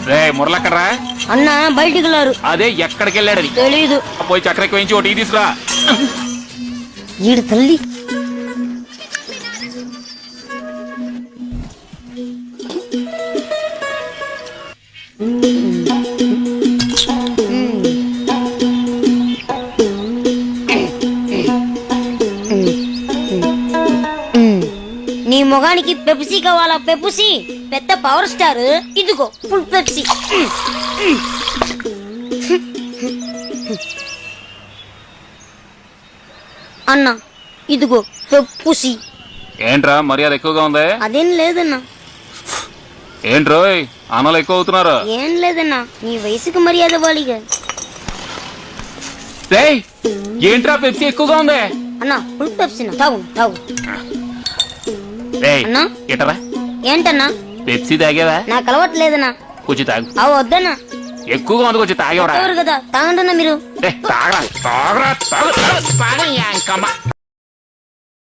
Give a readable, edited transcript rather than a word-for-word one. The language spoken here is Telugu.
రే మురళక్కడ్రా అన్న బయటికి వెళ్ళారు. అదే ఎక్కడికి వెళ్ళాడని తెలీదు. పోయి చక్కెర వేయించి ఒకటి తీసుకురా. ఈడు తల్లి. నీ మొగానికి పెప్సీ కావాలా? పెప్సీ పెద్ద పవర్ స్టార్, ఇదిగో ఫుల్ పెప్సీ. అన్న ఇదిగో పెప్సీ. ఏంట్రా మర్యాద ఎక్కువగా ఉంది? అదేం లేదన్నా. ఏంట్రోయ్ అన్నలు ఎక్కువ అవుతున్నారు? ఏం లేదన్నా, నీ వయసుకు మర్యాద వాలిగా. రేయ్ ఏంట్రా పెప్సీ ఎక్కువగా ఉంది? అన్నా ఫుల్ పెప్సీ తాగు తాగు. రేయ్ అన్నా ఇటరా. ఏంటన్నా? పెప్సీ తాగేవా? నాకు అలవాట్లేదన్నా. కొంచెం తాగు. అవు వద్దన్నా. ఎక్కువగా ఉంది, కొంచెం తాగేవరా? ఎవరు కదా తాగండన్నా మీరు. తాగరా తాగరా తాగ.